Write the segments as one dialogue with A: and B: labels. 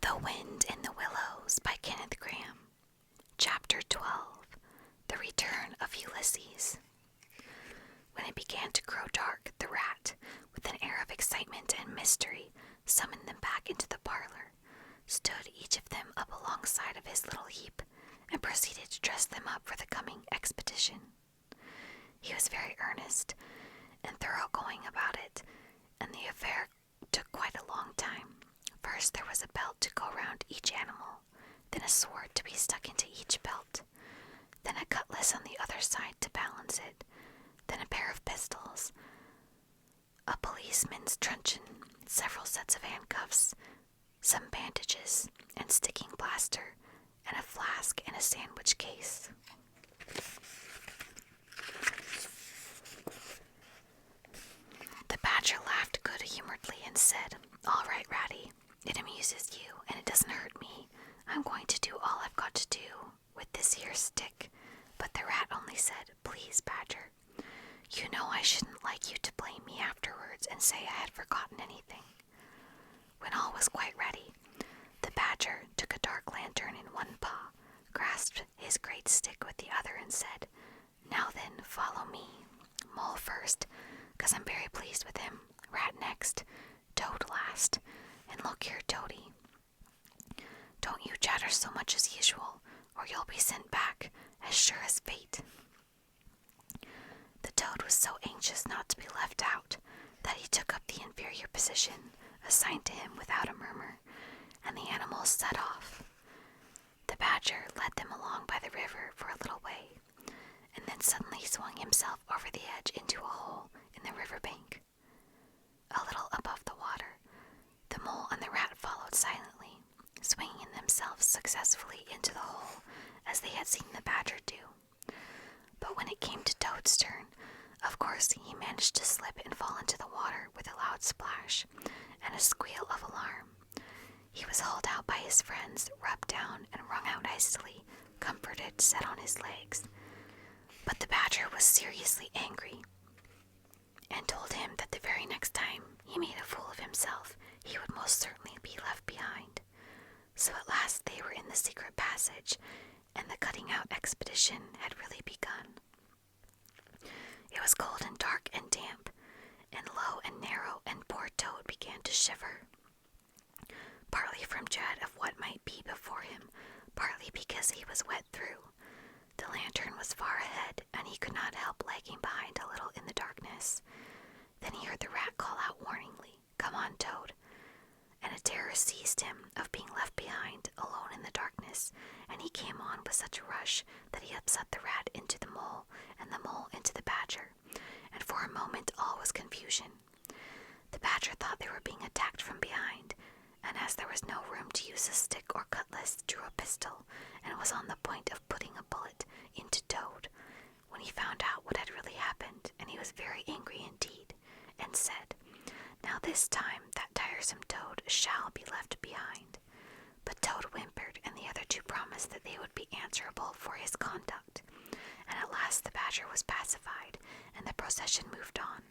A: The Wind in the Willows by Kenneth Grahame. Chapter 12. The Return of Ulysses. When it began to grow dark, the rat, with an air of excitement and mystery, summoned them back into the parlor, stood each of them up alongside of his little heap, and proceeded to dress them up for the coming expedition. He was very earnest and thoroughgoing about it, and the affair took quite a long time. First there was a belt to go round each animal, then a sword to be stuck into each belt, then a cutlass on the other side to balance it, then a pair of pistols, a policeman's truncheon, several sets of handcuffs, some bandages, and sticking plaster, and a flask and a sandwich case. The badger laughed good-humoredly and said, "All right, Ratty, it amuses you, and it doesn't hurt me. I'm going to do all I've got to do with this here stick." But the rat only said, "Please, Badger, you know I shouldn't like you to blame me afterwards and say I had forgotten anything." When all was quite ready, the badger took a dark lantern in one paw, grasped his great stick with the other, and said, "Now then, follow me. Mole first, 'cause I'm very pleased with him. Rat next, Toad last, and look here, Toady, don't you chatter so much as usual, or you'll be sent back, as sure as fate." The Toad was so anxious not to be left out that he took up the inferior position assigned to him without a murmur, and the animals set off. The badger led them along by the river for a little way, and then suddenly swung himself over the edge into a hole in the river bank. A little above the water, the mole and the rat followed silently, swinging themselves successfully into the hole as they had seen the badger do. But when it came to Toad's turn, of course he managed to slip and fall into the water with a loud splash and a squeal of alarm. He was hauled out by his friends, rubbed down, and wrung out icily, comforted, set on his legs. But the badger was seriously angry, and told him that the very next time he made a fool of himself, he would most certainly be left behind. So at last they were in the secret passage, and the cutting-out expedition had really begun. It was cold and dark and damp, and low and narrow, and poor Toad began to shiver, partly from dread of what might be before him, partly because he was wet through. The lantern was far ahead, and he could not help lagging behind a little in the darkness. Then he heard the rat call out warningly, "Come on, Toad," and a terror seized him of being left behind, alone in the darkness, and he came on with such a rush that he upset the rat into the mole, and the mole into the badger, and for a moment all was confusion. The badger thought they were being attacked from behind, and as there was no room to use a stick or cutlass, drew a pistol, and was on the point of putting a bullet into Toad, when he found out what had really happened, and he was very angry indeed, and said, "Now this time that tiresome Toad shall be left behind." But Toad whimpered, and the other two promised that they would be answerable for his conduct, and at last the badger was pacified, and the procession moved on.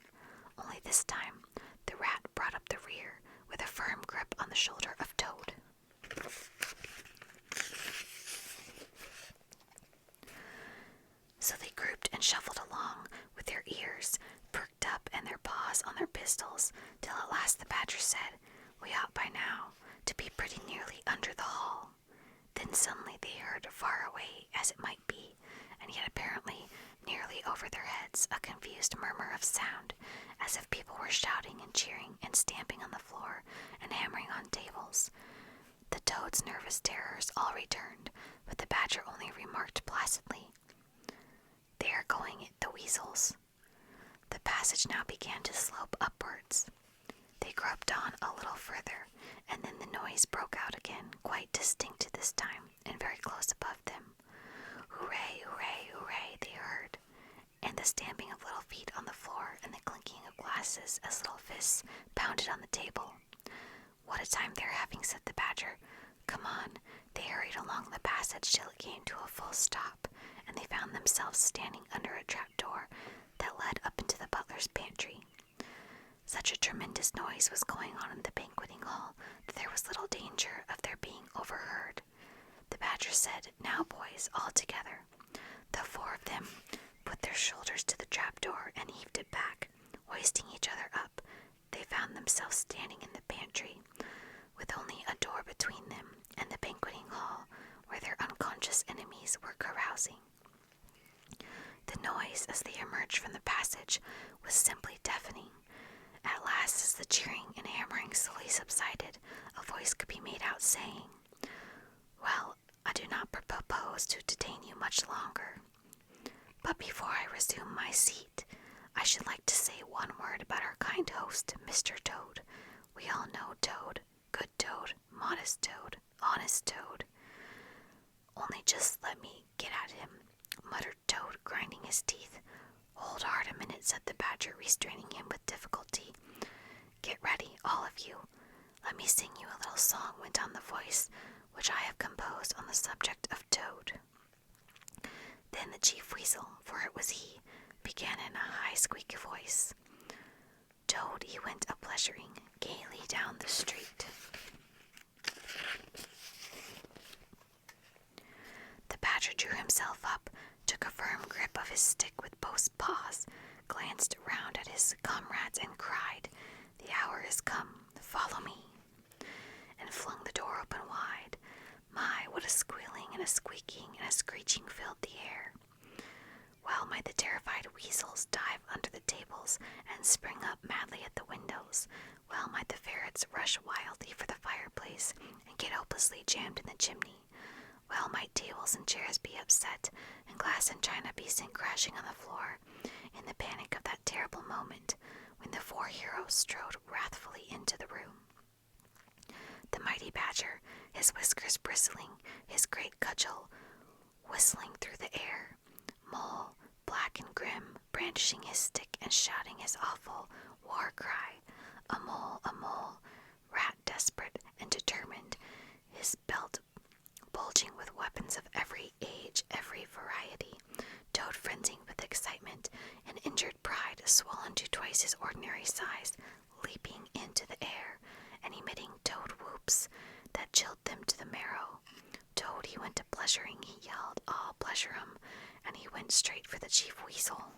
A: Only this time the rat brought up the rear, with a firm grip on the shoulder of Toad. So they grouped and shuffled along, with their ears perked up and their paws on their pistols, till at last the badger said, "We ought by now to be pretty nearly under the hall." Then suddenly they heard, far away as it might be, and yet apparently nearly over their heads, a confused murmur of sound, as if people were shouting and cheering and stamping on the floor and hammering on tables. The Toad's nervous terrors all returned, but the badger only remarked placidly, "They are going it, the weasels." The passage now began to slope upwards. They groped on a little further, and then the noise broke out again, quite distinct this time, and very close above them. "Hooray, hooray, hooray," they heard, and the stamping of little feet on the floor, and the clinking of glasses as little fists pounded on the table. "What a time they're having," said the badger. "Come on." They hurried along the passage till it came to a full stop, and they found themselves standing under a trap door that led up into the butler's pantry. Such a tremendous noise was going on in the banqueting hall that there was little danger of their being overheard. The Badger said, "Now, boys, all together." The four of them put their shoulders to the trapdoor and heaved it back. Hoisting each other up, they found themselves standing in the pantry, with only a door between them and the banqueting hall where their unconscious enemies were carousing. The noise as they emerged from the passage was simply deafening. At last, as the cheering and hammering slowly subsided, a voice could be made out saying, "Well, I do not propose to detain you much longer. But before I resume my seat, I should like to say one word about our kind host, Mr. Toad. We all know Toad, good Toad, modest Toad, honest Toad." "Only just let me get at him," muttered Toad, grinding his teeth. "Hold hard a minute," said the Badger, restraining him with difficulty. "Get ready, all of you. Let me sing you a little song," went on the voice, "which I have composed on the subject of Toad." Then the Chief Weasel, for it was he, began in a high squeaky voice. Toad he went a-pleasuring gaily down the street. The Badger drew himself up, took a firm grip of his stick with both paws, glanced round at his comrades and cried, "The hour is come, follow me," and flung the door open wide. My, what a squealing and a squeaking and a screeching filled the air. Well might the terrified weasels dive under the tables and spring up madly at the windows. Well might the ferrets rush wildly for the fireplace and get hopelessly jammed in the chimney. Well might tables and chairs be upset and glass and china be sent crashing on the floor in the panic of that terrible moment when the four heroes strode wrathfully into the room. The mighty Badger, his whiskers bristling, his great cudgel whistling through the air. Mole, black and grim, brandishing his stick and shouting his awful war cry. A mole, Rat desperate and determined, his belt bulging with weapons of every age, every variety. Toad frenzied with excitement, and injured pride swollen to twice his ordinary size, leaping into the air and emitting Toad whoops that chilled them to the marrow. Toad he went a-pleasuring, he yelled, "All pleasure 'em," and he went straight for the Chief Weasel.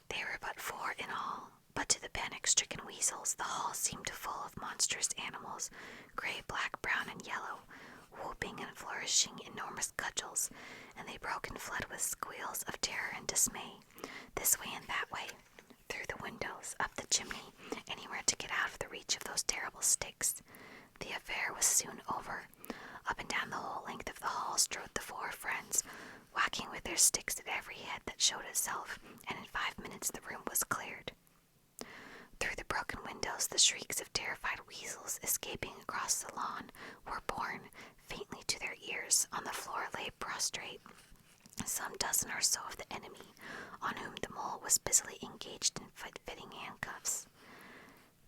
A: They were but four in all, but to the panic-stricken weasels the hall seemed full of monstrous animals, gray, black, brown, and yellow, whooping and flourishing enormous cudgels, and they broke and fled with squeals of terror and dismay, this way and that way, through the windows, up the chimney, anywhere to get out of the reach of those terrible sticks. The affair was soon over. Up and down the whole length of the hall strode the four friends, whacking with their sticks at every head that showed itself, and in 5 minutes the room was cleared. Through the broken windows the shrieks of terrified weasels escaping across the lawn were borne faintly to their ears. On the floor lay prostrate some dozen or so of the enemy, on whom the mole was busily engaged in fitting handcuffs.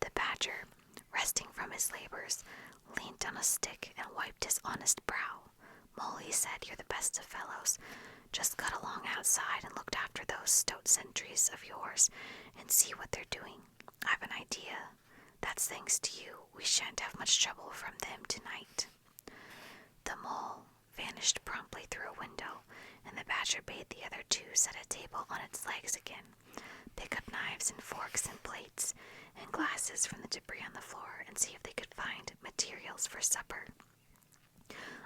A: The Badger, resting from his labors, leaned on a stick and wiped his honest brow. "Mole," he said, "you're the best of fellows. Just cut along outside and look after those stout sentries of yours and see what they're doing. I've an idea. That's thanks to you. We shan't have much trouble from them tonight." The mole vanished promptly through a window, and the Badger bade the other two set a table on its legs again, pick up knives and forks and plates and glasses from the debris on the floor, and see if they could find materials for supper.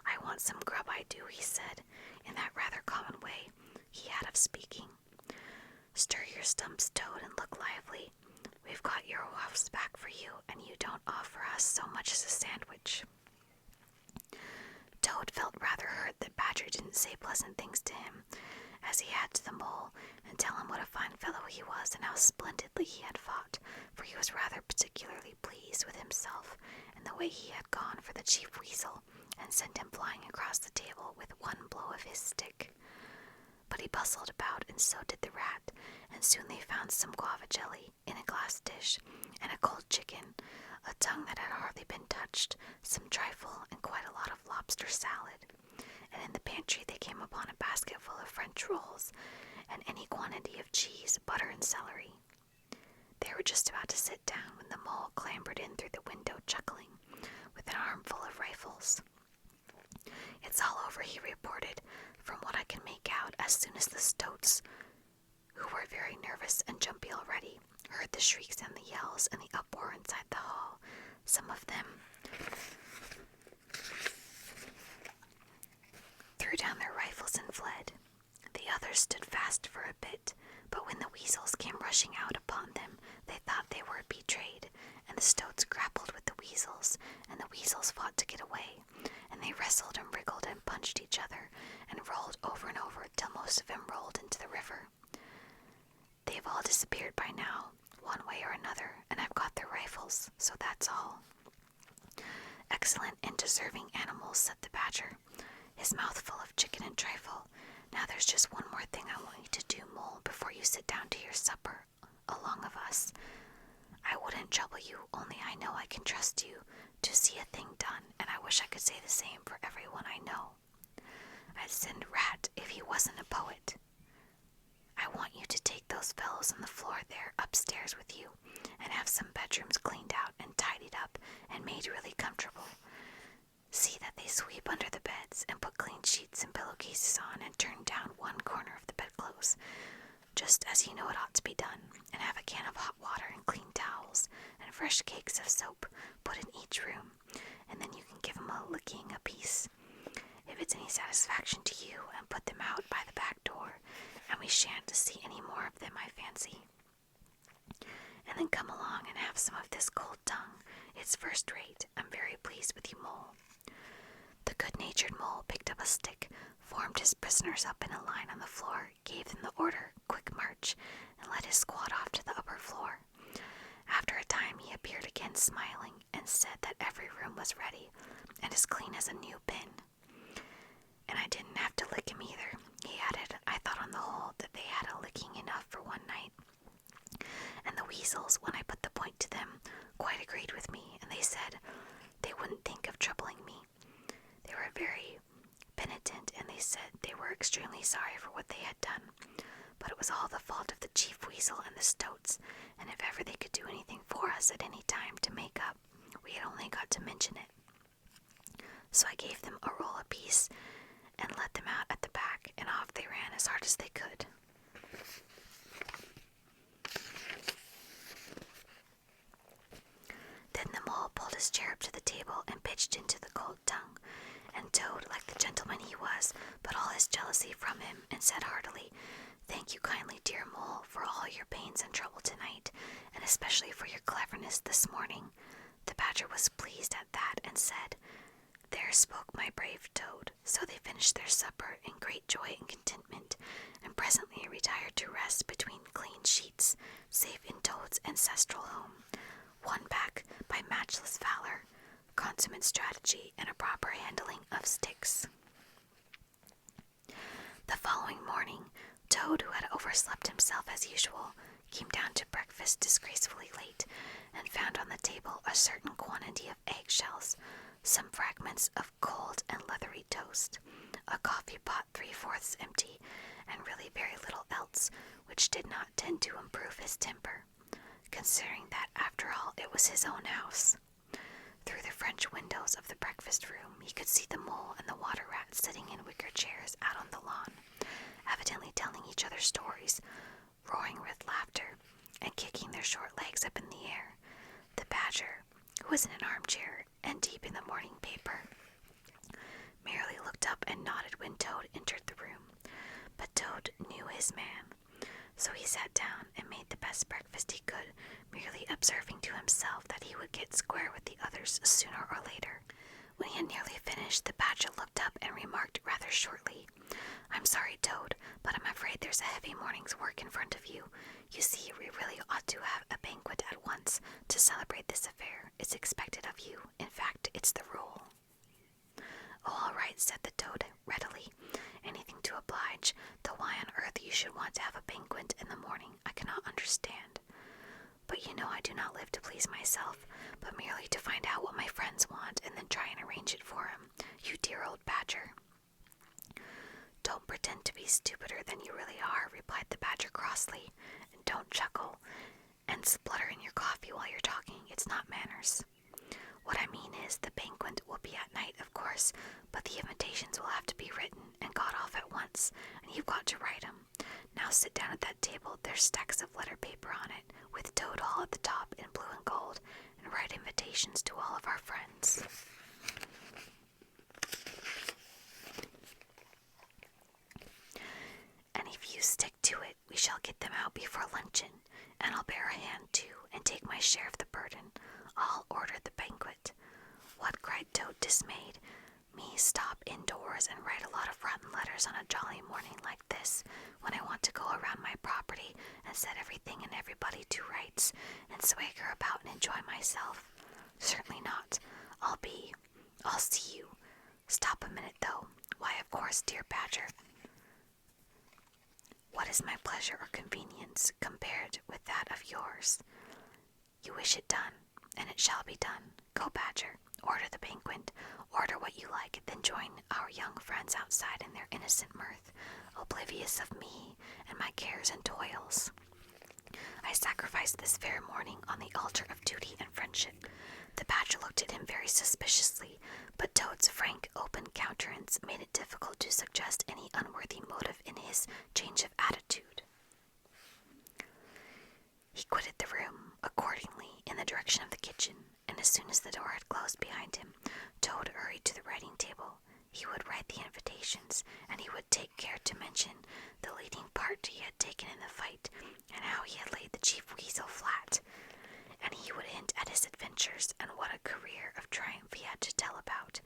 A: "I want some grub, I do," he said, in that rather common way he had of speaking. "Stir your stumps, Toad, and look lively. We've got your waffles back for you, and you don't offer us so much as a sandwich." Toad felt rather hurt that Badger didn't say pleasant things to him, as he had to the mole, and tell him what a fine fellow he was and how splendidly he had fought, for he was rather particularly pleased with himself and the way he had gone for the Chief Weasel and sent him flying across the table with one blow of his stick. But he bustled about, and so did the rat, and soon they found some guava jelly in a glass dish, and a cold chicken, a tongue that had hardly been touched, some trifle, and quite a lot of lobster salad. and in the pantry they came upon a basket full of French rolls and any quantity of cheese, butter, and celery. They were just about to sit down when the mole clambered in through the window, chuckling, with an armful of rifles. "It's all over," he reported, "from what I can make out, as soon as the stoats, who were very nervous and jumpy already, heard the shrieks and the yells and the uproar inside the hall. Some of them threw down their rifles and fled. The others stood fast for a bit, but when the weasels came rushing out upon them, they thought they were betrayed, and the stoats grappled with the weasels, and the weasels fought to get away, and they wrestled and wriggled and punched each other, and rolled over and over till most of them rolled into the river. They've all disappeared by now, one way or another, and I've got their rifles, so that's all." "Excellent and deserving animals," said the Badger, his mouth full of chicken and trifle. "Now there's just one more thing I want you to do, Mole, before you sit down to your supper along of us. I wouldn't trouble you, only I know I can trust you to see a thing done, and I wish I could say the same for everyone I know. I'd send Rat if he wasn't a poet. I want you to take those fellows on the floor there upstairs with you, and have some bedrooms cleaned out and tidied up and made really comfortable. See that they sweep under the beds and put clean sheets and pillowcases on and turn down one corner of the bedclothes, just as you know it ought to be done, and have a can of hot water and clean towels and fresh cakes of soap put in each room, and then you can give 'em a licking apiece, if it's any satisfaction to you, and put them out by the back door, and we shan't see any more of them, I fancy. And then come along and have some of this cold tongue. It's first rate. I'm very pleased with you, Mole." The good-natured Mole picked up a stick, formed his prisoners up in a line on the floor, gave them the order, "Quick march," and led his squad off to the upper floor. After a time he appeared again smiling, and said that every room was ready, and as clean as a new pin. "And I didn't have to lick him either," he added. "I thought on the whole that they had a licking enough for one night. And the weasels, when I put the point to them, quite agreed with me, and they said they wouldn't think of troubling me. They were very penitent, and they said they were extremely sorry for what they had done, but it was all the fault of the chief weasel and the stoats, and if ever they could do anything for us at any time to make up, we had only got to mention it. So I gave them a roll apiece and let them out at the back, and off they ran as hard as they could." Then the Mole pulled his chair up to the table and pitched into the cold tongue, and Toad, like the gentleman he was, put all his jealousy from him, and said heartily, "Thank you kindly, dear Mole, for all your pains and trouble tonight, and especially for your cleverness this morning." The Badger was pleased at that, and said, "There spoke my brave Toad." So they finished their supper in great joy and contentment, and presently retired to rest between clean sheets, safe in Toad's ancestral home, won back by matchless valor, consummate strategy, and a proper handling of sticks. The following morning, Toad, who had overslept himself as usual, came down to breakfast disgracefully late, and found on the table a certain quantity of eggshells, some fragments of cold and leathery toast, a coffee pot 3/4 empty, and really very little else, which did not tend to improve his temper, considering that, after all, it was his own house. Through the French windows of the breakfast room he could see the Mole and the Water Rat sitting in wicker chairs out on the lawn, evidently telling each other stories, roaring with laughter, and kicking their short legs up in the air. The Badger, who was in an armchair and deep in the morning paper, merely looked up and nodded when Toad entered the room. But Toad knew his man, so he sat down and made the best breakfast he could, merely observing to himself that he would get square with the others sooner or later. When he had nearly finished, the Badger looked up and remarked rather shortly, "I'm sorry, Toad, but I'm afraid there's a heavy morning's work in front of you. You see, we really ought to have a banquet at once to celebrate this affair. It's expected of you. In fact, it's the rule." "Oh, all right," said the Toad readily. "Anything to oblige, though why on earth you should want to have a banquet in the morning, I cannot understand. But you know I do not live to please myself, but merely to find out what my friends want, and then try and arrange it for 'em. You dear old Badger." "Don't pretend to be stupider than you really are," replied the Badger crossly, "and don't chuckle and splutter in your coffee while you're talking. It's not manners. What I mean is, the banquet will be at night, of course, but the invitations will have to be written and got off at once, and you've got to write 'em. Now sit down at that table. There's stacks of letter paper on it, with Toad Hall at the top in blue and gold, and write invitations to all of our friends." "And if you stick to it, we shall get them out before luncheon, and I'll bear a hand too, and take my share of the burden. I'll order the banquet." "What?" cried Toad, dismayed. "Me stop indoors and write a lot of rotten letters on a jolly morning like this, when I want to go around my property and set everything and everybody to rights, and swagger about and enjoy myself? Certainly not. I'll see you. Stop a minute, though. Why, of course, dear Badger. What is my pleasure or convenience compared with that of yours? You wish it done, and it shall be done. Go, Badger. Order the banquet. Order what you like, then join our young friends outside in their innocent mirth, oblivious of me and my cares and toils. I sacrifice this fair morning on the altar of duty and friendship." The Badger looked at him very suspiciously, but Toad's frank, open countenance made it difficult to suggest any unworthy motive in his change of attitude. He quitted the room, accordingly, in the direction of the kitchen, and as soon as the door had closed behind him, Toad hurried to the writing table. He would write the invitations, and he would take care to mention the leading part he had taken in the fight, and how he had laid the chief weasel flat. And he would hint at his adventures, and what a career of triumph he had to tell about.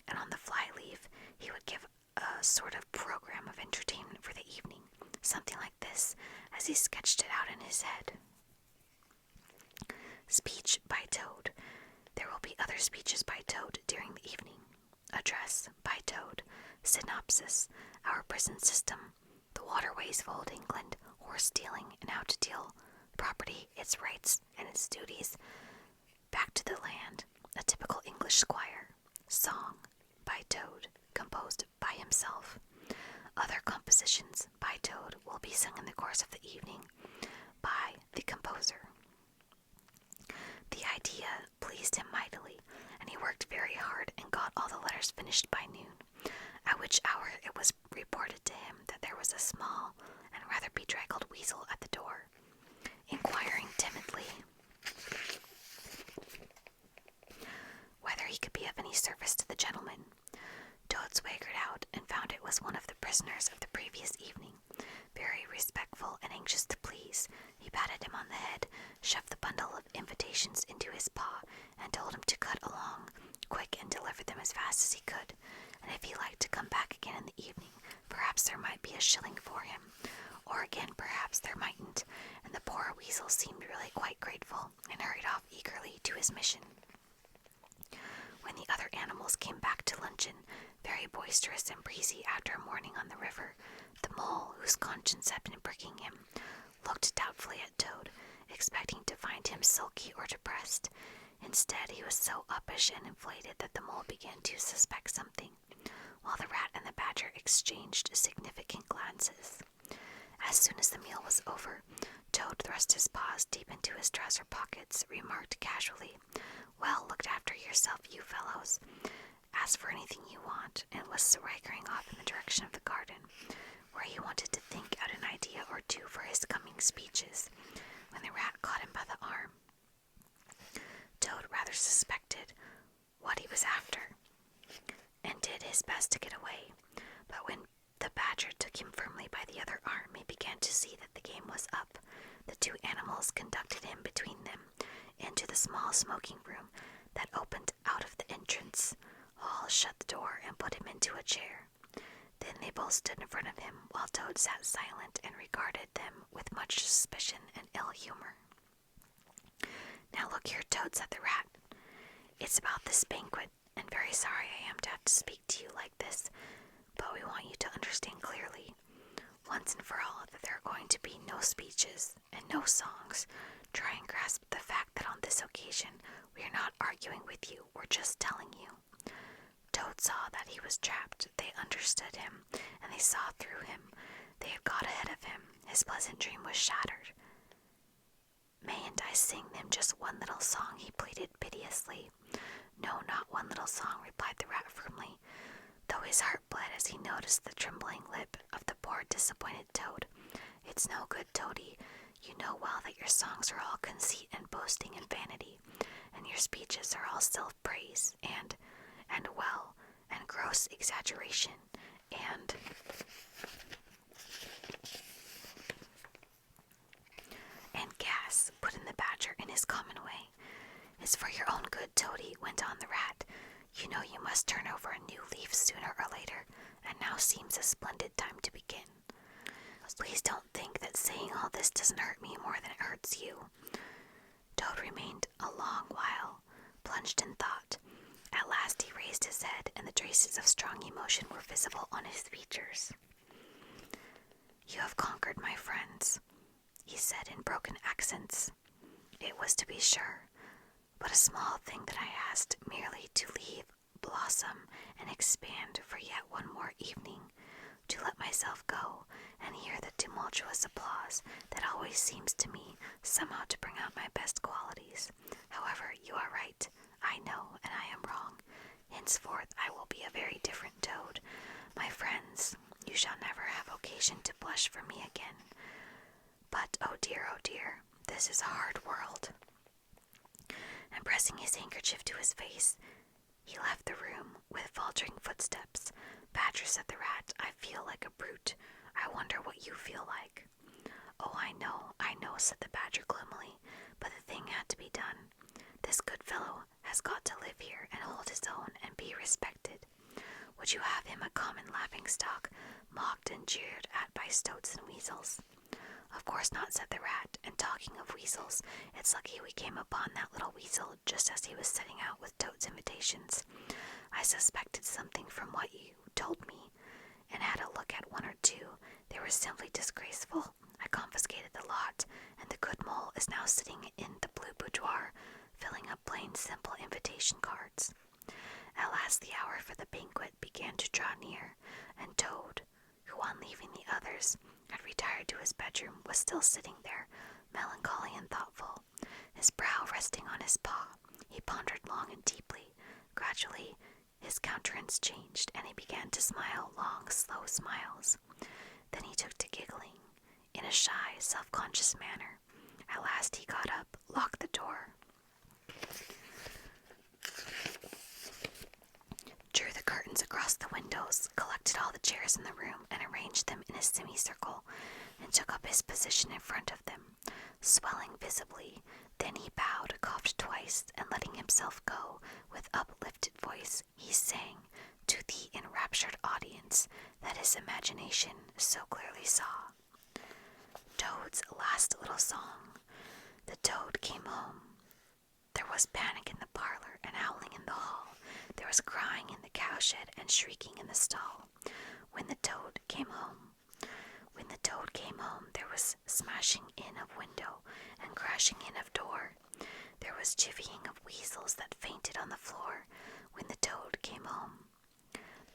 A: And on the fly-leaf he would give a sort of program of entertainment for the evening, something like this, as he sketched it out in his head. Speech by Toad. There will be other speeches by Toad during the evening. Address by Toad. Synopsis. Our prison system. The waterways of old England. Horse stealing and how to deal property, its rights and its duties. Back to the land. A typical English squire. Song by Toad, composed by himself. Other compositions by Toad will be sung in the course of the evening by the composer. The idea pleased him mightily, and he worked very hard and got all the letters finished by noon, at which hour it was reported to him that there was a small and rather bedraggled weasel at the door, inquiring timidly whether he could be of any service to the gentleman. Toad swaggered out and found it was one of the prisoners of the previous evening. Very respectful and anxious to please, he patted him on the head, shoved the bundle of invitations into his paw, and told him to cut along quick and deliver them as fast as he could, and if he liked to come back again in the evening, perhaps there might be a shilling for him, or again perhaps there mightn't, and the poor weasel seemed really quite grateful, and hurried off eagerly to his mission. When the other animals came back to luncheon, very boisterous and breezy after a morning on the river, the mole, whose conscience had been pricking him, looked doubtfully at Toad, expecting to find him sulky or depressed. Instead, he was so uppish and inflated that the mole began to suspect something, while the rat and the badger exchanged significant glances. As soon as the meal was over, Toad thrust his paws deep into his trouser pockets, remarked casually, "Well, looked after yourself, you fellows. Ask for anything you want," and was swaggering off in the direction of the garden, where he wanted to think out an idea or two for his coming speeches, when the rat caught him by the arm. Toad rather suspected what he was after, and did his best to get away, but when the badger took him firmly by the other arm, he began to see that the game was up. The two animals conducted him between them into the small smoking room that opened out of the entrance hall, shut the door, and put him into a chair. Then they both stood in front of him, while Toad sat silent and regarded them with much suspicion and ill humor. "Now look here, Toad," said the rat. "It's about this banquet, and very sorry I am to have to speak to you like this, but we want you to understand clearly, once and for all, that there are going to be no speeches and no songs. Try and grasp the fact that on this occasion we are not arguing with you, we're just telling you." Toad saw that he was trapped. They understood him, and they saw through him. They had got ahead of him. His pleasant dream was shattered. "Mayn't I sing them just one little song?" he pleaded piteously. "No, not one little song," replied the rat firmly, though his heart bled as he noticed the trembling lip of the poor disappointed Toad. "It's no good, Toady. You know well that your songs are all conceit and boasting and vanity, and your speeches are all self-praise and gross exaggeration, and gas," put in the Badger in his common way. "It's for your own good, Toady," went on the Rat. "You know you must turn over a new leaf sooner or later, and now seems a splendid time to begin. Please don't think that saying all this doesn't hurt me more than it hurts you." Toad remained a long while, plunged in thought. At last he raised his head, and the traces of strong emotion were visible on his features. "You have conquered, my friends," he said in broken accents. "It was, to be sure, but a small thing that I asked, merely to leave, blossom, and expand for yet one more evening, to let myself go and hear the tumultuous applause that always seems to me somehow to bring out my best qualities. However, you are right, I know, and I am wrong. Henceforth I will be a very different Toad. My friends, you shall never have occasion to blush for me again. But, oh dear, this is a hard world." And pressing his handkerchief to his face, he left the room with faltering footsteps. "Badger," said the Rat, "I feel like a brute. I wonder what you feel like." "Oh, I know," said the Badger gloomily, "but the thing had to be done. This good fellow has got to live here and hold his own and be respected. Would you have him a common laughing-stock, mocked and jeered at by stoats and weasels?" "Of course not," said the Rat, "and talking of weasels, it's lucky we came upon that little weasel just as he was setting out with Toad's invitations. I suspected something from what you told me, and had a look at one or two. They were simply disgraceful. I confiscated the lot, and the good mole is now sitting in the blue boudoir, filling up plain, simple invitation cards." At last the hour for the banquet began to draw near, and Toad, who on leaving the others had retired to his bedroom, was still sitting there, melancholy and thoughtful, his brow resting on his paw. He pondered long and deeply. Gradually his countenance changed, and he began to smile long, slow smiles. Then he took to giggling, in a shy, self-conscious manner. At last he got up, locked the door, drew the curtains across the windows, collected all the chairs in the room, and arranged them in a semicircle, and took up his position in front of them, swelling visibly. Then he bowed, coughed twice, and letting himself go, with uplifted voice, he sang to the enraptured audience that his imagination so clearly saw. Toad's last little song. The Toad came home. There was panic in the parlor and howling in the hall. There was crying in the cowshed and shrieking in the stall. When the Toad came home, there was smashing in of window and crashing in of door. There was chivying of weasels that fainted on the floor. When the Toad came home,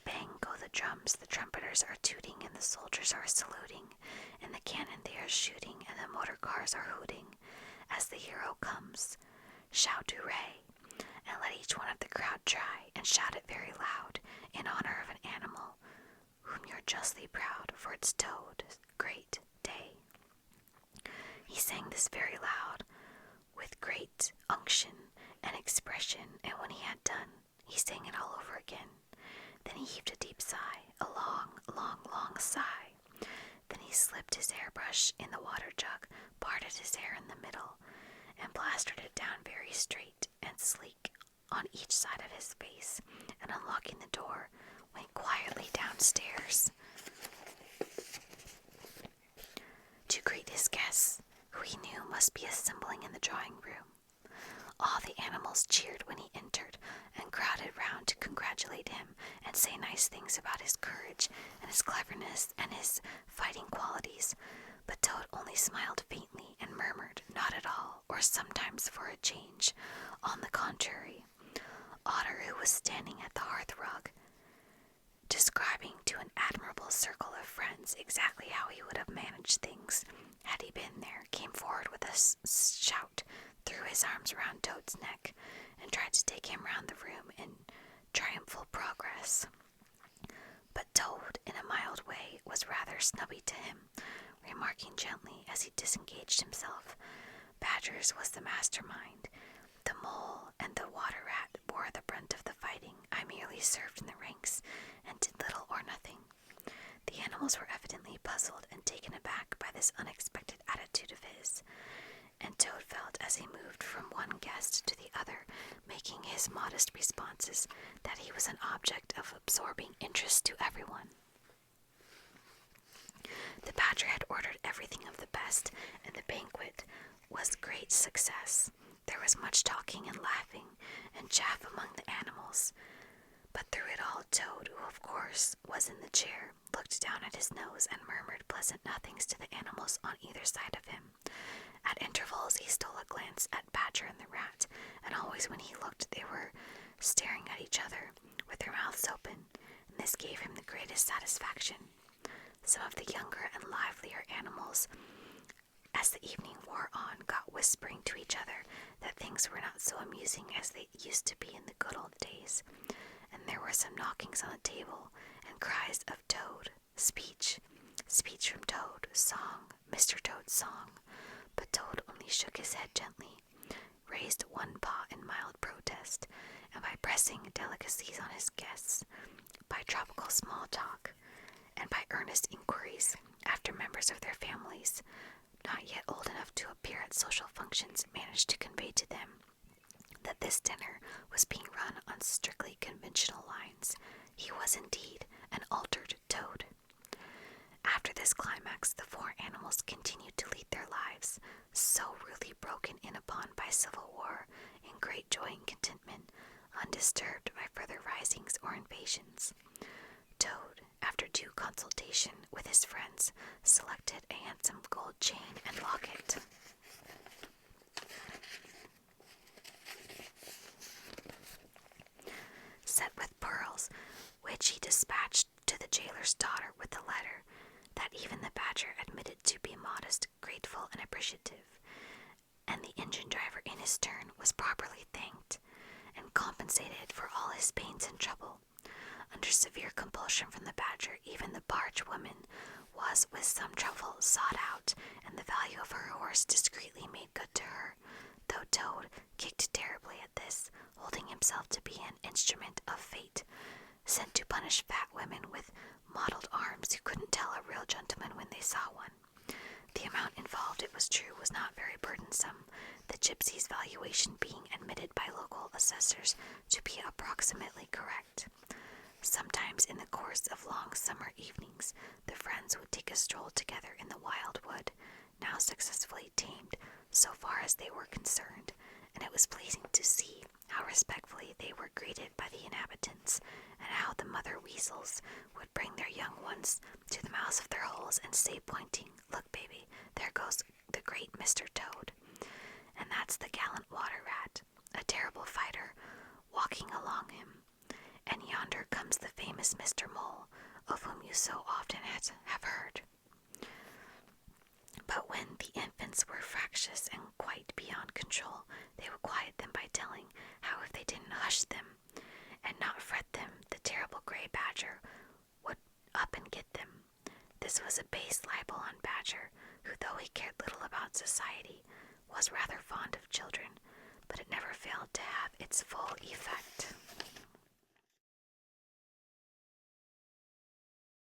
A: bang go the drums, the trumpeters are tooting, and the soldiers are saluting, and the cannon they are shooting, and the motor cars are hooting. As the hero comes, shout hooray, and let each one of the crowd try and shout it very loud, in honor of an animal whom you're justly proud, for it's Toad's great day. He sang this very loud, with great unction and expression, and when he had done, he sang it all over again. Then he heaved a deep sigh, a long, long, long sigh. Then he slipped his hairbrush in the water jug, parted his hair in the middle, and plastered it down very straight and sleek on each side of his face, and unlocking the door, went quietly downstairs to greet his guests, who he knew must be assembling in the drawing-room. All the animals cheered when he entered, and crowded round to congratulate him and say nice things about his courage and his cleverness and his fighting qualities. But Toad only smiled faintly and murmured, "Not at all," or sometimes for a change, "On the contrary." Otter, who was standing at the hearthrug, describing to an admirable circle of friends exactly how he would have managed things had he been there, came forward with a shout, threw his arms around Toad's neck, and tried to take him round the room in triumphal progress. But Toad, in a mild way, was rather snubby to him, remarking gently as he disengaged himself, "Badgers was the mastermind. The mole and the water rat bore the brunt of the fighting. I merely served in the ranks and did little or nothing." The animals were evidently puzzled and taken aback by this unexpected attitude of his, and Toad felt as he moved from one guest to the other, making his modest responses, that he was an object of absorbing interest to everyone. The Badger had ordered everything of the best, and the banquet was great success. There was much talking and laughing and chaff among the animals, but through it all Toad, who of course was in the chair, looked down at his nose and murmured pleasant nothings to the animals on either side of him. At intervals he stole a glance at Badger and the rat, and always when he looked they were staring at each other with their mouths open, and this gave him the greatest satisfaction. Some of the younger and livelier animals, as the evening wore on, got whispering to each other that things were not so amusing as they used to be in the good old days, and there were some knockings on the table, and cries of Toad, speech from Toad, song, Mr. Toad's song. But Toad only shook his head gently, raised one paw in mild protest, and by pressing delicacies on his guests, by tropical small talk, and by earnest inquiries after members of their families, not yet old enough to appear at social functions, managed to convey to them that this dinner was being run on strictly conventional lines. He was indeed an altered Toad. After this climax, the four animals continued to lead their lives, so rudely broken in upon by civil war, in great joy and contentment, undisturbed by further risings or invasions. Toad, after due consultation with his friends, selected a handsome gold chain and locket. Set with pearls, which he dispatched to the jailer's daughter with a letter that even the Badger admitted to be modest, grateful, and appreciative, and the engine driver in his turn was properly thanked and compensated for all his pains and trouble. Under severe compulsion from the Badger, even the barge woman was with some trouble sought out, and the value of her horse discreetly made good to her, though Toad kicked terribly at this, holding himself to be an instrument of fate, sent to punish fat women with mottled arms who couldn't tell a real gentleman when they saw one. The amount involved, it was true, was not very burdensome, the gypsy's valuation being admitted by local assessors to be approximately correct. Sometimes in the course of long summer evenings, the friends would take a stroll together in the wild wood, now successfully tamed so far as they were concerned, and it was pleasing to see how respectfully they were greeted by the inhabitants, and how the mother weasels would bring their young ones to the mouths of their holes and say, pointing, "Look, baby, there goes the great Mr. Toad, and that's the gallant water rat, a terrible fighter, walking along him. And yonder comes the famous Mr. Mole, of whom you so often have heard." But when the infants were fractious and quite beyond control, they would quiet them by telling how if they didn't hush them and not fret them, the terrible gray Badger would up and get them. This was a base libel on Badger, who, though he cared little about society, was rather fond of children, but it never failed to have its full effect.